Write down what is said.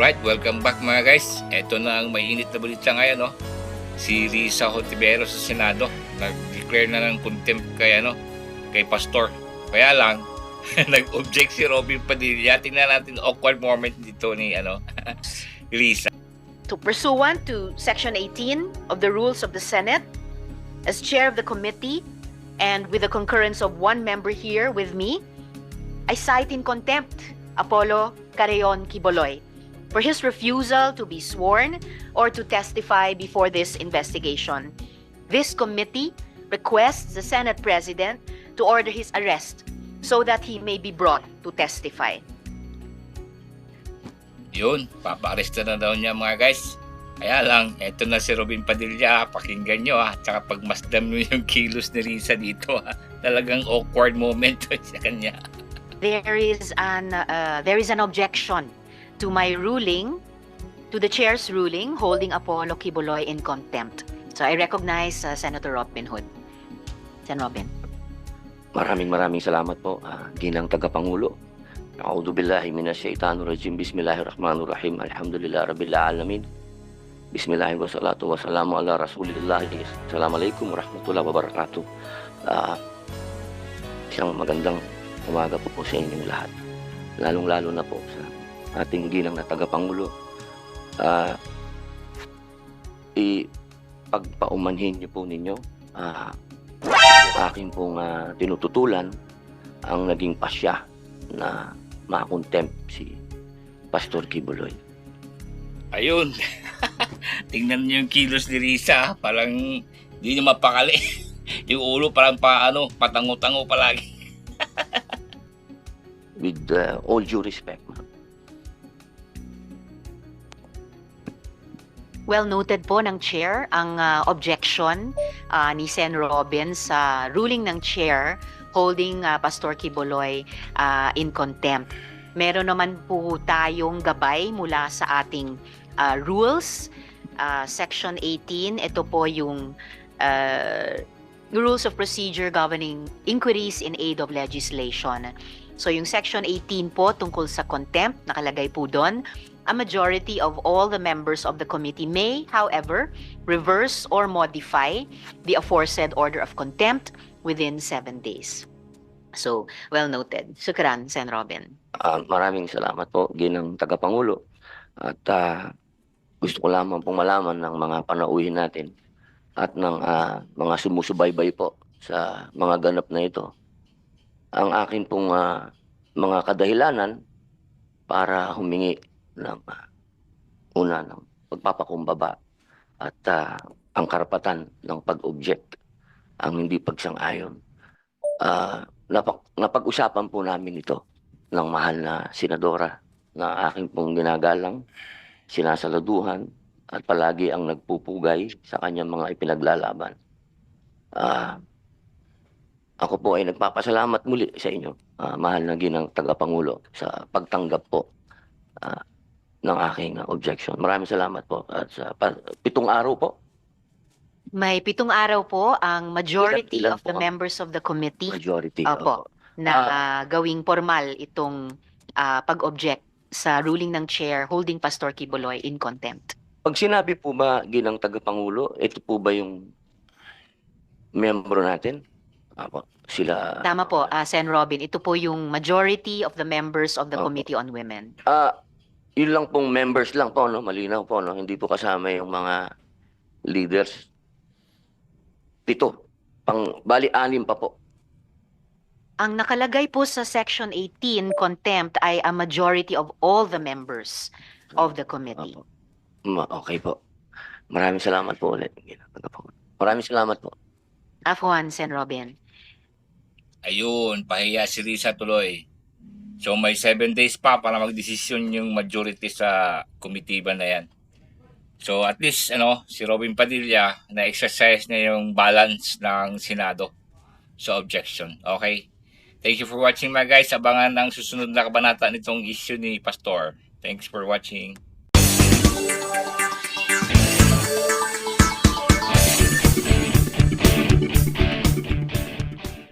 Alright, welcome back mga guys. Ito na ang mainit na balita ngayon, no? Si Risa Hontiveros sa Senado nag-declare na ng contempt kay Pastor. Kaya lang nag-object si Robin Padilla. Tingnan natin awkward moment dito ni Risa. To pursuant to Section 18 of the Rules of the Senate, as chair of the committee and with the concurrence of one member here with me, I cite in contempt Apollo Carayon Quiboloy for his refusal to be sworn or to testify before this investigation. This committee requests the Senate President to order his arrest so that he may be brought to testify. Yun, papa-arresta na daw niya mga guys. Kaya lang, eto na si Robin Padilla, pakinggan nyo tsaka pagmasdam nyo yung kilos ni Risa dito Talagang awkward moment sa kanya. There is an objection to my ruling, to the chair's ruling, holding Apollo Quiboloy in contempt. So I recognize Senator Robin Hood. Sen. Robin. Maraming salamat po, ginang tagapangulo. A'udhu billahi minasyaitanir rajim. Bismillahirrahmanirrahim. Alhamdulillah rabbil alamin. Bismillahirrahmanirrahim. Wassalatu wassalamu ala rasulillah. Assalamualaikum warahmatullahi wabarakatuh. Isang magandang umaga po sa inyong lahat. Lalong-lalo na po sa ating ginang na tagapangulo. Ipagpaumanhin niyo po ninyo aking pong tinututulan ang naging pasya na makontempt si Pastor Quiboloy. Ayun. Tingnan niyo yung kilos ni Risa. Parang hindi niya mapakali. Yung ulo parang patango-tango palagi. With all due respect, ma'am. Well noted po ng chair ang objection ni Sen. Robin sa ruling ng chair holding Pastor Quiboloy in contempt. Meron naman po tayong gabay mula sa ating rules. Section 18, ito po yung Rules of Procedure Governing Inquiries in Aid of Legislation. So yung Section 18 po tungkol sa contempt, nakalagay po doon, a majority of all the members of the committee may, however, reverse or modify the aforesaid order of contempt within 7 days. So, well noted. Shukran, Sen. Robin. Maraming salamat po, ginang tagapangulo. At gusto ko lamang pong malaman ng mga panauhin natin at ng mga sumusubaybay po sa mga ganap na ito. Ang akin pong mga kadahilanan para humingi ng ng pagpapakumbaba at ang karapatan ng pag-object, ang hindi pagsang-ayon. Napag-usapan po namin ito ng mahal na senadora na aking pong ginagalang, sinasaladuhan at palagi ang nagpupugay sa kanyang mga ipinaglalaban. Ako po ay nagpapasalamat muli sa inyo, mahal na ginang tagapangulo, sa pagtanggap po ng aking objection. Maraming salamat po. At sa 7 araw po. May 7 araw po ang majority Ilan of the po? members of the committee Majority. Opo, na gawing formal itong pag-object sa ruling ng chair holding Pastor Quiboloy in contempt. Pag sinabi po ba, ginang tagapangulo, ito po ba yung membro natin? Apo, sila... Tama po, Sen. Robin. Ito po yung majority of the members of the Opo. Committee on Women. Yun lang pong members lang po, no? Malinaw po, no? Hindi po kasama yung mga leaders. 7. Bali, 6 pa po. Ang nakalagay po sa Section 18, contempt, ay a majority of all the members of the committee. Opo. Okay po. Maraming salamat po ulit. Maraming salamat po. Afwan, Sen. Robin. Ayun, pahiya si Risa tuloy. So may 7 days pa para magdesisyon yung majority sa komitiba na yan. So at least si Robin Padilla na-exercise na yung balance ng Senado sa objection. Okay? Thank you for watching mga guys. Abangan ang susunod na kabanata nitong issue ni Pastor. Thanks for watching.